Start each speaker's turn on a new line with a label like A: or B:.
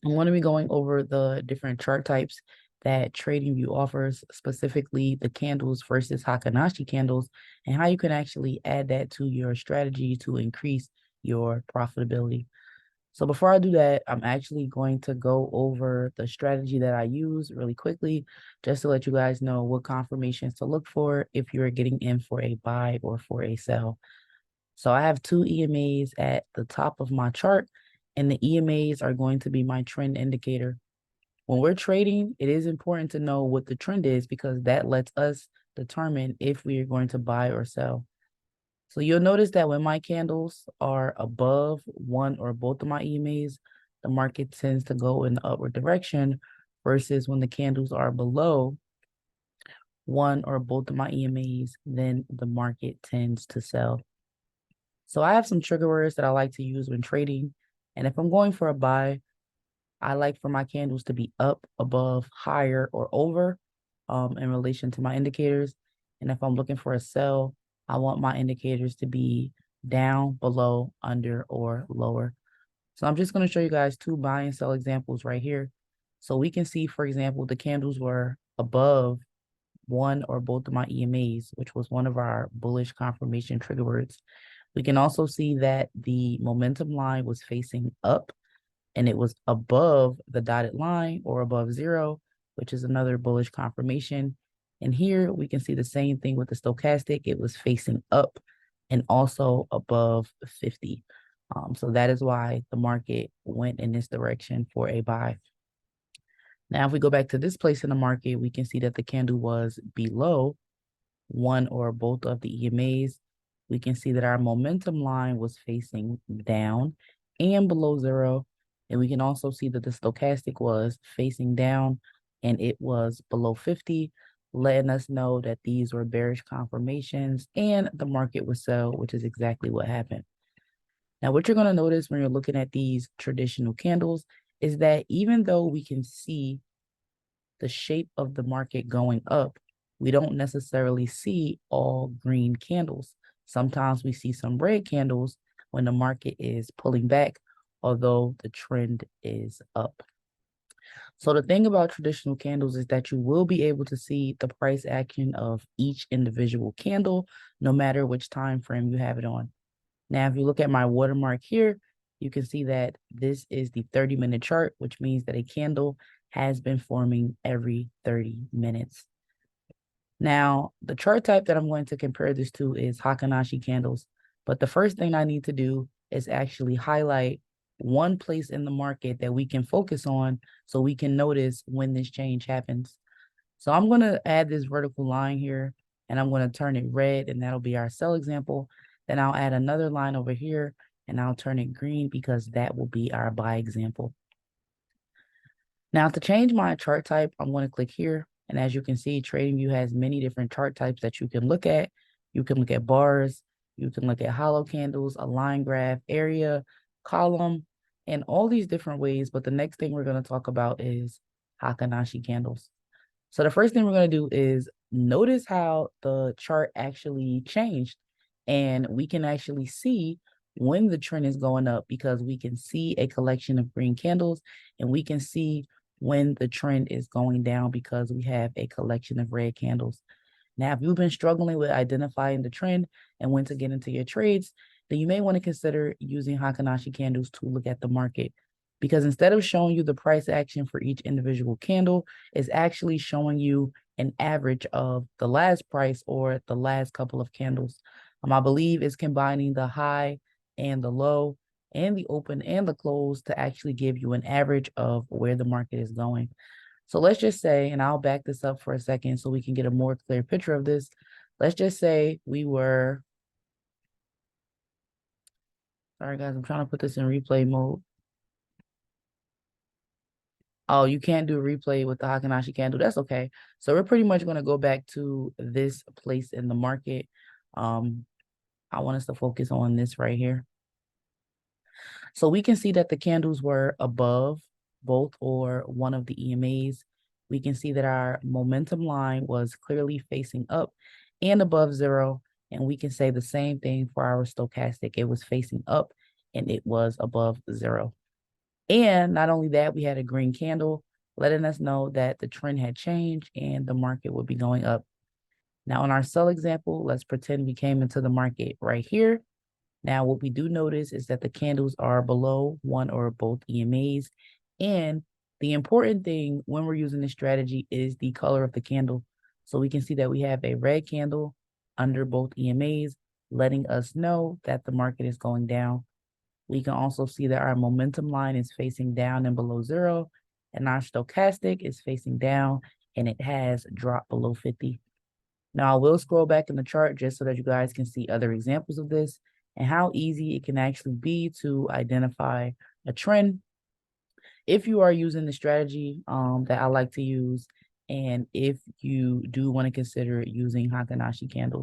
A: I'm going to be going over the different chart types that TradingView offers, specifically the candles versus Heikin-Ashi candles, and how you can actually add that to your strategy to increase your profitability. So before I do that, I'm actually going to go over the strategy that I use really quickly, just to let you guys know what confirmations to look for if you're getting in for a buy or for a sell. So I have two EMAs at the top of my chart, and the EMAs are going to be my trend indicator. When we're trading, it is important to know what the trend is because that lets us determine if we are going to buy or sell. So you'll notice that when my candles are above one or both of my EMAs, the market tends to go in the upward direction versus when the candles are below one or both of my EMAs, then the market tends to sell. So I have some trigger words that I like to use when trading. And if I'm going for a buy, I like for my candles to be up, above, higher, or over in relation to my indicators. And if I'm looking for a sell, I want my indicators to be down, below, under, or lower. So I'm just going to show you guys two buy and sell examples right here. So we can see, for example, the candles were above one or both of my EMAs, which was one of our bullish confirmation trigger words. We can also see that the momentum line was facing up and it was above the dotted line or above zero, which is another bullish confirmation. And here we can see the same thing with the stochastic. It was facing up and also above 50. So that is why the market went in this direction for a buy. Now, if we go back to this place in the market, we can see that the candle was below one or both of the EMAs. We can see that our momentum line was facing down and below zero. And we can also see that the stochastic was facing down and it was below 50, letting us know that these were bearish confirmations and the market would sell, which is exactly what happened. Now, what you're going to notice when you're looking at these traditional candles is that even though we can see the shape of the market going up, we don't necessarily see all green candles. Sometimes we see some red candles when the market is pulling back, although the trend is up. So the thing about traditional candles is that you will be able to see the price action of each individual candle, no matter which time frame you have it on. Now, if you look at my watermark here, you can see that this is the 30-minute chart, which means that a candle has been forming every 30 minutes. Now, the chart type that I'm going to compare this to is Heikin-Ashi candles. But the first thing I need to do is actually highlight one place in the market that we can focus on so we can notice when this change happens. So I'm going to add this vertical line here and I'm going to turn it red, and that'll be our sell example. Then I'll add another line over here and I'll turn it green because that will be our buy example. Now to change my chart type, I'm going to click here. And as you can see, TradingView has many different chart types that you can look at. You can look at bars, you can look at hollow candles, a line graph, area, column, and all these different ways. But the next thing we're going to talk about is Heikin-Ashi candles. So the first thing we're going to do is notice how the chart actually changed. And we can actually see when the trend is going up because we can see a collection of green candles, and we can see when the trend is going down because we have a collection of red candles. Now, if you've been struggling with identifying the trend and when to get into your trades, then you may want to consider using Heikin-Ashi candles to look at the market, because instead of showing you the price action for each individual candle, it's actually showing you an average of the last price or the last couple of candles. I believe it's combining the high and the low and the open and the close to actually give you an average of where the market is going. So let's just say, and I'll back this up for a second so we can get a more clear picture of this. Let's just say we were, sorry guys, I'm trying to put this in replay mode. Oh, you can't do a replay with the Heikin-Ashi candle. That's okay. So we're pretty much going to go back to this place in the market. I want us to focus on this right here. So we can see that the candles were above both or one of the EMAs. We can see that our momentum line was clearly facing up and above zero. And we can say the same thing for our stochastic. It was facing up and it was above zero. And not only that, we had a green candle letting us know that the trend had changed and the market would be going up. Now, in our sell example, let's pretend we came into the market right here. Now, what we do notice is that the candles are below one or both EMAs. And the important thing when we're using this strategy is the color of the candle. So we can see that we have a red candle under both EMAs, letting us know that the market is going down. We can also see that our momentum line is facing down and below zero, and our stochastic is facing down and it has dropped below 50. Now, I will scroll back in the chart just so that you guys can see other examples of this and how easy it can actually be to identify a trend if you are using the strategy that I like to use, and if you do want to consider using Heikin-Ashi candles.